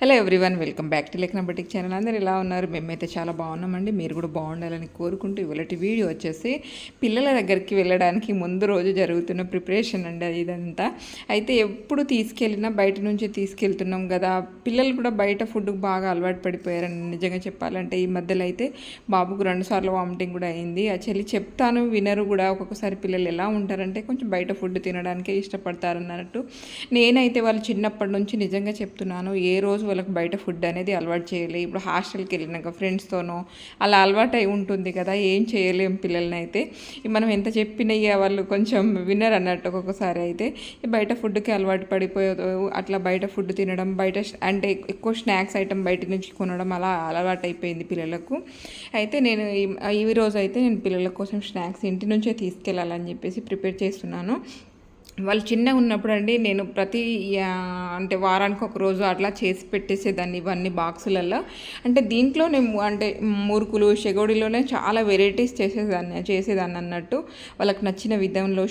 Hello everyone, welcome back to Lekhna boutique channel. అందరు ఎలా ఉన్నారు? మేమైతే చాలా బాగున్నామండి. మీరు కూడా బాగుండాలని కోరుకుంటూ ఇవాళటి వీడియో వచ్చేసి పిల్లల దగ్గరికి వెళ్ళడానికి ముందు రోజు జరుగుతున్న ప్రిపరేషన్ అండి ఇదంతా. అయితే ఎప్పుడు తీసుకెళ్ళినా బయట నుంచి తీసుకెళ్తున్నాం కదా, పిల్లలు కూడా బయట ఫుడ్కి బాగా అలవాటు పడిపోయారని నిజంగా చెప్పాలంటే. ఈ మధ్యలో అయితే బాబుకు 2 సార్లు వామిటింగ్ కూడా అయింది. యాక్చువల్లీ చెప్తాను వినరు కూడా. ఒక్కొక్కసారి పిల్లలు ఎలా ఉంటారంటే కొంచెం బయట ఫుడ్ తినడానికే ఇష్టపడతారన్నట్టు. నేనైతే వాళ్ళు చిన్నప్పటి నుంచి నిజంగా చెప్తున్నాను, ఏ రోజు వాళ్ళకి బయట ఫుడ్ అనేది అలవాటు చేయలేదు. ఇప్పుడు హాస్టల్కి వెళ్ళినాక ఫ్రెండ్స్తోనో అలా అలవాటు అయి ఉంటుంది కదా, ఏం చేయలేం పిల్లల్ని అయితే. మనం ఎంత చెప్పినా వాళ్ళు కొంచెం విన్నర్ అన్నట్టు. ఒక్కొక్కసారి అయితే బయట ఫుడ్కి అలవాటు పడిపోయేది. అట్లా బయట ఫుడ్ తినడం, బయట అంటే ఎక్కువ స్నాక్స్ ఐటమ్ బయట నుంచి కొనడం అలా అలవాటు అయిపోయింది పిల్లలకు. అయితే నేను ఈ రోజు అయితే నేను పిల్లల కోసం స్నాక్స్ ఇంటి నుంచే తీసుకెళ్ళాలని చెప్పేసి ప్రిపేర్ చేస్తున్నాను. వాళ్ళు చిన్నగా ఉన్నప్పుడు అండి నేను ప్రతి అంటే వారానికి ఒక రోజు అట్లా చేసి పెట్టేసేదాన్ని ఇవన్నీ బాక్సులలో. అంటే దీంట్లో నేను అంటే మురుకులు చెగోడిలోనే చాలా వెరైటీస్ చేసేదాన్ని అన్నట్టు. వాళ్ళకి నచ్చిన విధంలో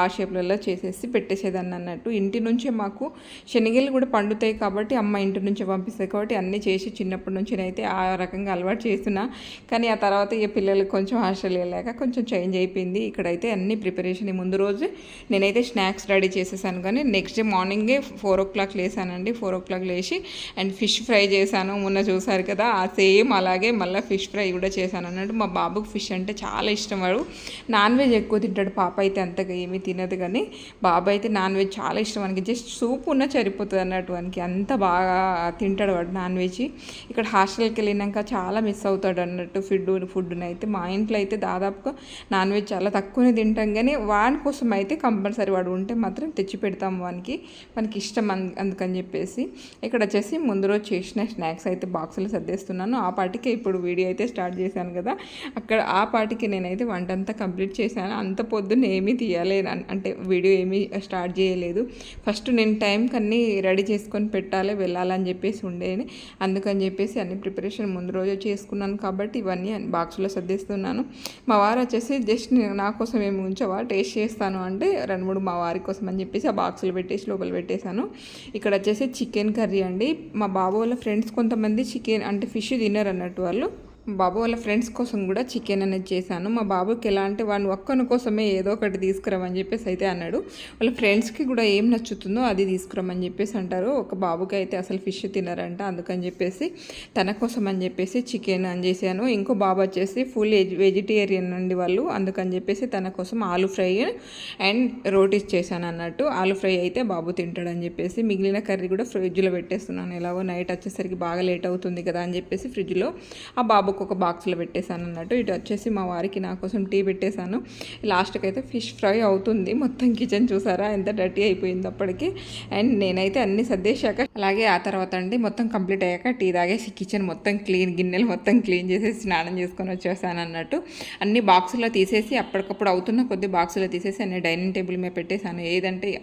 ఆ షేప్లలో చేసేసి పెట్టేసేదాన్ని అన్నట్టు. ఇంటి నుంచే మాకు శనగలు కూడా పండుతాయి కాబట్టి అమ్మ ఇంటి నుంచే పంపిస్తాయి కాబట్టి అన్నీ చేసి చిన్నప్పటి నుంచి అయితే ఆ రకంగా అలవాటు చేస్తున్నా. కానీ ఆ తర్వాత ఈ పిల్లలకి కొంచెం హాస్టల్ వెళ్ళాక కొంచెం చేంజ్ అయిపోయింది. ఇక్కడైతే అన్ని ప్రిపరేషన్ ముందు రోజు నేనైతే స్నాక్స్ రెడీ చేసేసాను. కానీ నెక్స్ట్ డే మార్నింగే 4 o'clock లేసానండి. 4 o'clock లేచి అండ్ ఫిష్ ఫ్రై చేశాను. మొన్న చూసారు కదా, ఆ సేమ్ అలాగే మళ్ళీ ఫిష్ ఫ్రై కూడా చేశాను అన్నట్టు. మా బాబుకి ఫిష్ అంటే చాలా ఇష్టం. వాడు నాన్ వెజ్ ఎక్కువ తింటాడు. పాప అయితే అంతగా ఏమీ తినదు, కానీ బాబు అయితే నాన్ వెజ్ చాలా ఇష్టం. మనకి జస్ట్ సూప్ ఉన్న సరిపోతుంది అన్నట్టు. వానికి అంత బాగా తింటాడు వాడు నాన్ వెజ్. ఇక్కడ హాస్టల్కి వెళ్ళినాక చాలా మిస్ అవుతాడు అన్నట్టు ఫుడ్ని అయితే. మా ఇంట్లో అయితే దాదాపుగా నాన్ వెజ్ చాలా తక్కువనే తింటాం, కానీ వాని కోసం అయితే కంపల్సరీ వాడు ఉంటే మాత్రం తెచ్చి పెడతాము మనకి ఇష్టం అందుకని చెప్పేసి. ఇక్కడ వచ్చేసి ముందు రోజు చేసిన స్నాక్స్ అయితే బాక్సులు సర్దేస్తున్నాను. ఆ పాటికి ఇప్పుడు వీడియో అయితే స్టార్ట్ చేశాను కదా, అక్కడ ఆ పాటికి నేనైతే వంట అంతా కంప్లీట్ చేశాను. అంత పొద్దున్న ఏమీ తీయలేదు, అంటే వీడియో ఏమీ స్టార్ట్ చేయలేదు. ఫస్ట్ నేను టైంకి అన్నీ రెడీ చేసుకొని పెట్టాలి, వెళ్ళాలని చెప్పేసి ఉండేది. అందుకని చెప్పేసి అన్ని ప్రిపరేషన్ ముందు రోజు చేసుకున్నాను కాబట్టి ఇవన్నీ బాక్సులో సర్దేస్తున్నాను. మా వారు వచ్చేసి జస్ట్ నా కోసం ఏమి ఉంచవా, టేస్ట్ చేస్తాను అంటే 2-3 మా వారి కోసం అని చెప్పేసి ఆ బాక్సులు పెట్టేసి లోపల పెట్టేశాను. ఇక్కడ వచ్చేసి చికెన్ కర్రీ అండి. మా బాబు వాళ్ళ ఫ్రెండ్స్ కొంతమంది చికెన్ అంటే ఫిష్ తినరు అన్నట్టు. వాళ్ళు బాబు వాళ్ళ ఫ్రెండ్స్ కోసం కూడా చికెన్ అనేది చేశాను. మా బాబుకి ఎలా అంటే వాడిని ఒక్కని కోసమే ఏదో ఒకటి తీసుకురామని చెప్పేసి అయితే అన్నాడు. వాళ్ళ ఫ్రెండ్స్కి కూడా ఏం నచ్చుతుందో అది తీసుకురామని చెప్పేసి అంటారు. ఒక బాబుకి అయితే అసలు ఫిష్ తినరంట, అందుకని చెప్పేసి తన కోసం అని చెప్పేసి చికెన్ అని చేశాను. ఇంకో బాబు వచ్చేసి ఫుల్ వెజిటేరియన్ అండి వాళ్ళు, అందుకని చెప్పేసి తన కోసం ఆలు ఫ్రై అండ్ రోటీస్ చేశాను అన్నట్టు. ఆలు ఫ్రై అయితే బాబు తింటాడని చెప్పేసి మిగిలిన కర్రీ కూడా ఫ్రిడ్జ్లో పెట్టేస్తున్నాను. ఎలాగో నైట్ వచ్చేసరికి బాగా లేట్ అవుతుంది కదా అని చెప్పేసి ఫ్రిడ్జ్లో ఆ బాబు ఒక బాక్స్లో పెట్టేశాను అన్నట్టు. ఇటు వచ్చేసి మా వారికి నా కోసం టీ పెట్టేశాను. లాస్ట్కి అయితే ఫిష్ ఫ్రై అవుతుంది. మొత్తం కిచెన్ చూసారా ఎంత డర్టీ అయిపోయింది అప్పటికి. అండ్ నేనైతే అన్ని సర్దేశాక అలాగే ఆ తర్వాత అండి మొత్తం కంప్లీట్ అయ్యాక టీ తాగేసి కిచెన్ మొత్తం గిన్నెలు మొత్తం క్లీన్ చేసేసి స్నానం చేసుకొని వచ్చేసాను అన్నట్టు. అన్ని బాక్సులో తీసేసి అప్పటికప్పుడు అవుతున్న కొద్ది బాక్సులో తీసేసి అన్ని డైనింగ్ టేబుల్ మీద పెట్టేశాను.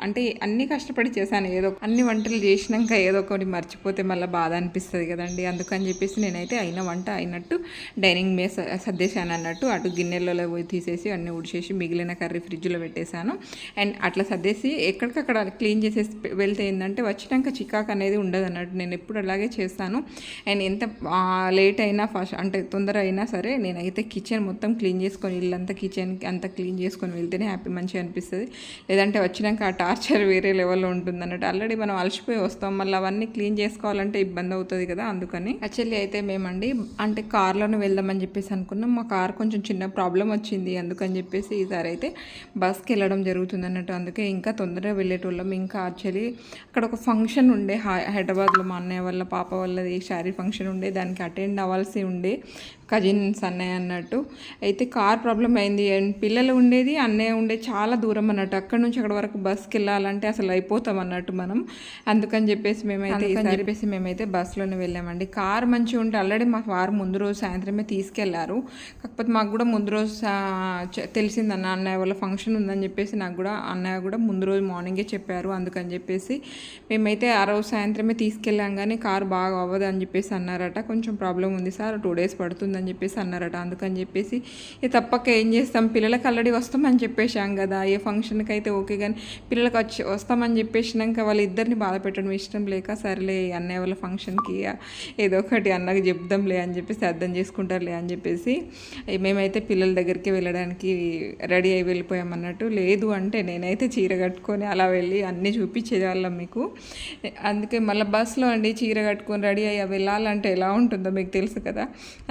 అంటే అన్ని కష్టపడి చేశాను. అన్ని వంటలు చేసినాక ఏదో ఒకటి మర్చిపోతే మళ్ళీ బాధ అనిపిస్తుంది కదండి. అందుకని చెప్పేసి నేనైతే అయిన వంట అయినట్టు డైనింగ్ మీద సర్దేశాను అన్నట్టు. అటు గిన్నెలలో పోయి తీసేసి అన్నీ ఉడిచేసి మిగిలిన కర్రీ ఫ్రిడ్జ్లో పెట్టేశాను. అండ్ అట్లా సర్దేసి ఎక్కడికక్కడ క్లీన్ చేసేసి వెళ్తే ఏంటంటే వచ్చినాక చికాకు అనేది ఉండదు అన్నట్టు. నేను ఎప్పుడు అలాగే చేస్తాను. అండ్ ఎంత లేట్ అయినా అంటే తొందర అయినా సరే నేనైతే కిచెన్ మొత్తం క్లీన్ చేసుకొని ఇల్లంతా కిచెన్కి అంతా క్లీన్ చేసుకొని వెళ్తేనే మంచిగా అనిపిస్తుంది. లేదంటే వచ్చినాక ఆ టార్చర్ వేరే లెవెల్లో ఉంటుంది అన్నట్టు. ఆల్రెడీ మనం అలసిపోయి వస్తాం, మళ్ళీ అవన్నీ క్లీన్ చేసుకోవాలంటే ఇబ్బంది అవుతుంది కదా. అందుకని యాక్చువల్లీ అయితే మేమండి అంటే కార్లోనే వెళ్దామని చెప్పేసి అనుకున్నాం. మా కార్ కొంచెం చిన్న ప్రాబ్లం వచ్చింది, అందుకని చెప్పేసి ఈసారి అయితే బస్కి వెళ్ళడం జరుగుతుంది అన్నట్టు. అందుకే ఇంకా తొందరగా వెళ్ళేటోళ్ళం. ఇంకా యాక్చువల్లీ అక్కడ ఒక ఫంక్షన్ ఉండే హైదరాబాద్లో, మా అన్నయ్య వాళ్ళ పాప వాళ్ళది శారీ ఫంక్షన్ ఉండే, దానికి అటెండ్ అవ్వాల్సి ఉండే కజిన్స్ అన్నయ్య అన్నట్టు. అయితే కార్ ప్రాబ్లం అయింది. అండ్ పిల్లలు ఉండేది, అన్నయ్య ఉండేది చాలా దూరం అన్నట్టు. అక్కడ నుంచి అక్కడ వరకు బస్కి వెళ్ళాలంటే అసలు అయిపోతాం అన్నట్టు మనం. అందుకని చెప్పేసి మేమైతే బస్సులోనే వెళ్ళామండి. కార్ మంచిగా ఉంటే ఆల్రెడీ మా వారు ముందు రోజు సాయంత్రమే తీసుకెళ్లారు. కాకపోతే మాకు కూడా ముందు రోజు తెలిసిందన్న అన్నయ్య వాళ్ళ ఫంక్షన్ ఉందని చెప్పేసి నాకు కూడా అన్నయ్య కూడా ముందు రోజు మార్నింగే చెప్పారు. అందుకని చెప్పేసి మేమైతే ఆ రోజు సాయంత్రమే తీసుకెళ్ళాం, కానీ కారు బాగా అవ్వదు అని చెప్పేసి అన్నారట. కొంచెం ప్రాబ్లం ఉంది సార్, 2 days పడుతుంది అవుతుందని చెప్పేసి అన్నారట. అందుకని చెప్పేసి తప్పక ఏం చేస్తాం, పిల్లలకి ఆల్రెడీ వస్తామని చెప్పేసాం కదా, ఏ ఫంక్షన్కి అయితే ఓకే, కానీ పిల్లలకి వస్తామని చెప్పేసినాక వాళ్ళిద్దరిని బాధ పెట్టడం ఇష్టం లేక, సరేలే అన్నయ్య వాళ్ళ ఫంక్షన్కి ఏదో ఒకటి అన్నకి చెప్దాంలే అని చెప్పేసి అర్థం చేసుకుంటారులే అని చెప్పేసి మేమైతే పిల్లల దగ్గరికి వెళ్ళడానికి రెడీ అయి వెళ్ళిపోయాం అన్నట్టు. లేదు అంటే నేనైతే చీర కట్టుకొని అలా వెళ్ళి అన్నీ చూపించేవాళ్ళం మీకు. అందుకే మళ్ళీ బస్సులో అండి చీర కట్టుకొని రెడీ అయ్యి వెళ్ళాలంటే ఎలా ఉంటుందో మీకు తెలుసు కదా.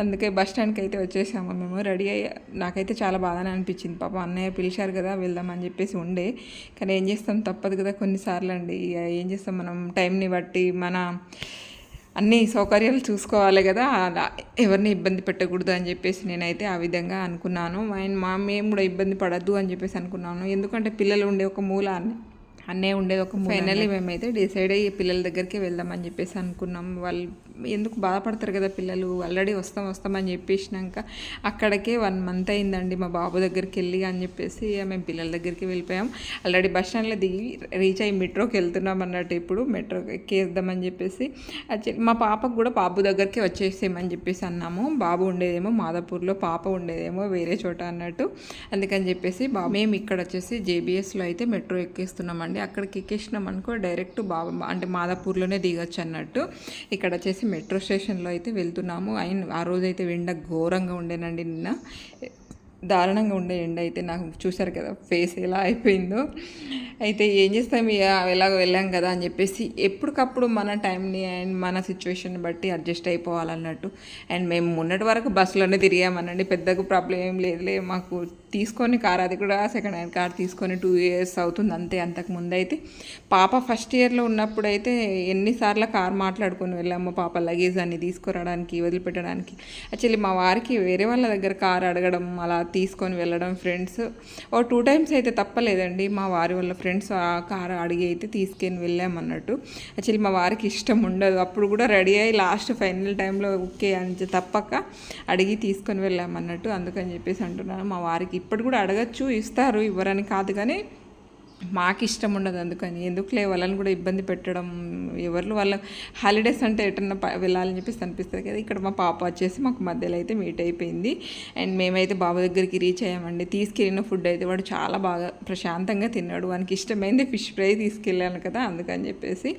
అందుకే బస్ స్టాండ్కి అయితే వచ్చేసాము మేము రెడీ అయ్యి. నాకైతే చాలా బాగానే అనిపించింది, పాప అన్నయ్య పిలిచారు కదా వెళ్దామని చెప్పేసి ఉండే. కానీ ఏం చేస్తాం, తప్పదు కదా కొన్నిసార్లు అండి. ఏం చేస్తాం, మనం టైంని బట్టి మన అన్ని సౌకర్యాలు చూసుకోవాలి కదా, అలా ఎవరిని ఇబ్బంది పెట్టకూడదు అని చెప్పేసి నేనైతే ఆ విధంగా అనుకున్నాను. మేము కూడా ఇబ్బంది పడద్దు అని చెప్పేసి అనుకున్నాను. ఎందుకంటే పిల్లలు ఉండే ఒక మూల అన్నీ ఉండేది ఒక. ఫైనల్లీ మేమైతే డిసైడ్ అయ్యి పిల్లల దగ్గరికి వెళ్దామని చెప్పేసి అనుకున్నాం. వాళ్ళు ఎందుకు బాధపడతారు కదా పిల్లలు, ఆల్రెడీ వస్తామని చెప్పేసినాక అక్కడికే 1 month అయిందండి మా బాబు దగ్గరికి వెళ్ళి అని చెప్పేసి మేము పిల్లల దగ్గరికి వెళ్ళిపోయాం. ఆల్రెడీ బస్ స్టాండ్లో దిగి రీచ్ అయ్యి మెట్రోకి వెళ్తున్నాం అన్నట్టు. ఇప్పుడు మెట్రో ఎక్కేద్దామని చెప్పేసి మా పాపకు కూడా బాబు దగ్గరికి వచ్చేసేయమని చెప్పేసి అన్నాము. బాబు ఉండేదేమో మాదాపూర్లో, పాప ఉండేదేమో వేరే చోట అన్నట్టు. అందుకని చెప్పేసి మేము ఇక్కడ వచ్చేసి జేబీఎస్లో అయితే మెట్రో ఎక్కేస్తున్నామండి. అక్కడికి ఎక్కేసినాం అనుకో డైరెక్ట్ అంటే మాదాపూర్లోనే దిగొచ్చు అన్నట్టు. ఇక్కడ వచ్చేసి మెట్రో స్టేషన్లో అయితే వెళ్తున్నాము. ఆ రోజైతే ఎండ ఘోరంగా ఉండేనండి, నిన్న దారుణంగా ఉండే ఎండ అయితే. నాకు చూశారు కదా ఫేస్ ఎలా అయిపోయిందో. అయితే ఏం చేస్తాం, ఎలాగో వెళ్ళాం కదా అని చెప్పేసి ఎప్పటికప్పుడు మన టైంని అండ్ మన సిచ్యువేషన్ బట్టి అడ్జస్ట్ అయిపోవాలన్నట్టు. అండ్ మేము మొన్నటి వరకు బస్సులోనే తిరిగామనండి, పెద్దగా ప్రాబ్లం ఏం లేదులే మాకు. తీసుకొని కార్, అది కూడా సెకండ్ హ్యాండ్ కార్ తీసుకొని 2 years అవుతుంది అంతే. అంతకు ముందు అయితే పాప ఫస్ట్ ఇయర్లో ఉన్నప్పుడు అయితే ఎన్నిసార్లు కార్ మాట్లాడుకొని వెళ్ళాము పాప లగేజ్ అన్ని తీసుకురావడానికి, వదిలిపెట్టడానికి. యాక్చువల్లీ మా వారికి వేరే వాళ్ళ దగ్గర కార్ అడగడం, అలా తీసుకొని వెళ్ళడం ఫ్రెండ్స్ 2 times అయితే తప్పలేదండి. మా వారి వాళ్ళ ఫ్రెండ్స్ ఆ కార్ అడిగి అయితే తీసుకొని వెళ్ళామన్నట్టు. యాక్చువల్లీ మా వారికి ఇష్టం ఉండదు, అప్పుడు కూడా రెడీ అయ్యి లాస్ట్ ఫైనల్ టైంలో ఓకే అని తప్పక అడిగి తీసుకొని వెళ్ళామన్నట్టు. అందుకని చెప్పేసి అంటున్నాను, మా వారికి ఇప్పుడు కూడా అడగచ్చు, ఇస్తారు, ఇవ్వరని కాదు, కానీ మాకు ఇష్టం ఉండదు. అందుకని ఎందుకులే వాళ్ళని కూడా ఇబ్బంది పెట్టడం. వాళ్ళ హాలిడేస్ అంటే ఎటన్నా వెళ్ళాలని చెప్పేసి అనిపిస్తుంది కదా. ఇక్కడ మా పాప వచ్చేసి మాకు మధ్యలో అయితే మీట్ అయిపోయింది. అండ్ మేమైతే బాబు దగ్గరికి రీచ్ అయ్యామండి. తీసుకెళ్ళిన ఫుడ్ అయితే వాడు చాలా బాగా ప్రశాంతంగా తిన్నాడు. వానికి ఇష్టమైంది ఫిష్ ఫ్రై తీసుకెళ్ళాను కదా, అందుకని చెప్పేసి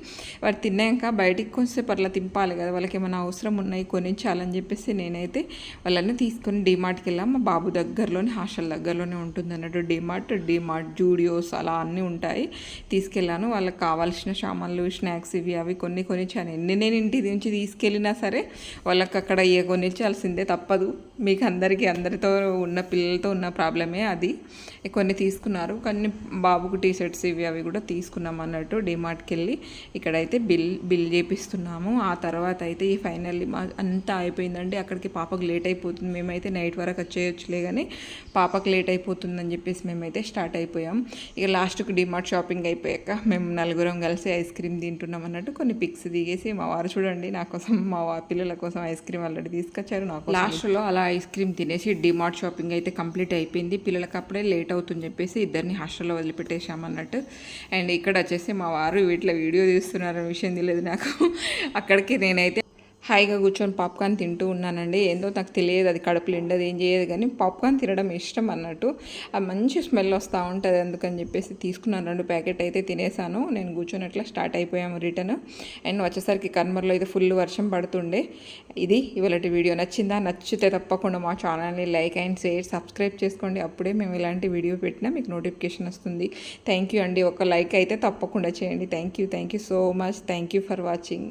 వాడు తిన్నాక బయటికి కొంచెంసేపు అట్లా తింపాలి కదా, వాళ్ళకి ఏమైనా అవసరం ఉన్నాయి కొనిచ్చాలని చెప్పేసి నేనైతే వాళ్ళని తీసుకొని డీమార్ట్కి వెళ్ళాం. మా బాబు దగ్గరలోనే, హాస్టల్ దగ్గరలోనే ఉంటుంది అన్నట్టు డీమార్ట్ జూడియోస్ అలా అన్నీ ఉంటాయి. తీసుకెళ్ళాను. వాళ్ళకి కావాల్సిన సామాన్లు, స్నాక్స్ ఇవి అవి కొన్ని కొనిచ్చాను. నేను ఇంటి నుంచి తీసుకెళ్ళినా సరే వాళ్ళకి అక్కడ కొనిచ్చాల్సిందే, తప్పదు. మీకు అందరితో ఉన్న పిల్లలతో ఉన్న ప్రాబ్లమే అది. కొన్ని తీసుకున్నారు, కానీ బాబుకు టీ షర్ట్స్ ఇవి అవి కూడా తీసుకున్నాం అన్నట్టు. డీమార్ట్కి వెళ్ళి ఇక్కడైతే బిల్ చేపిస్తున్నాము. ఆ తర్వాత అయితే ఈ ఫైనల్లీ అంతా అయిపోయిందండి. అక్కడికి పాపకు లేట్ అయిపోతుంది. మేమైతే నైట్ వరకు వచ్చేయచ్చులే, కానీ పాపకు లేట్ అయిపోతుందని చెప్పేసి మేమైతే స్టార్ట్ అయిపోయాం. ఇక లాస్ట్కి డీమార్ట్ షాపింగ్ అయిపోయాక మేము 4 కలిసి ఐస్ క్రీమ్ తింటున్నాం అన్నట్టు. కొన్ని పిక్స్ దిగేసి మా వారు చూడండి నా కోసం, మా పిల్లల కోసం ఐస్ క్రీమ్ ఆల్రెడీ తీసుకొచ్చారు. నాకు లాస్ట్లో అలా ఐస్ క్రీమ్ తినేసి డీమార్ట్ షాపింగ్ అయితే కంప్లీట్ అయిపోయింది. పిల్లలకి అప్పుడే లేట్ అవుతుందని చెప్పేసి ఇద్దరిని హాస్టల్లో వదిలిపెట్టేసామన్నట్టు. అండ్ ఇక్కడ వచ్చేసి మా వారు వీటిలో వీడియో తీస్తున్నారనే విషయం తెలియదు నాకు. అక్కడికి నేనైతే హాయిగా కూర్చొని పాప్కార్న్ తింటూ ఉన్నానండి. ఏందో నాకు తెలియదు, అది కడుపులో ఎండదు ఏం చేయదు, కానీ పాప్కార్న్ తినడం ఇష్టం అన్నట్టు. అది మంచి స్మెల్ వస్తూ ఉంటుంది, అందుకని చెప్పేసి తీసుకున్నాను. 2 ప్యాకెట్ అయితే తినేసాను. నేను కూర్చొని అట్లా స్టార్ట్ అయిపోయాము రిటర్న్. అండ్ వచ్చేసరికి కన్మర్లో అయితే ఫుల్ వర్షం పడుతుండే. ఇది ఇవాళ వీడియో నచ్చిందా? నచ్చితే తప్పకుండా మా ఛానల్ని లైక్ అండ్ షేర్, సబ్స్క్రైబ్ చేసుకోండి. అప్పుడే మేము ఇలాంటి వీడియో పెట్టినా మీకు నోటిఫికేషన్ వస్తుంది. థ్యాంక్ యూ అండి. ఒక లైక్ అయితే తప్పకుండా చేయండి. Thank you so much. Thank you for watching.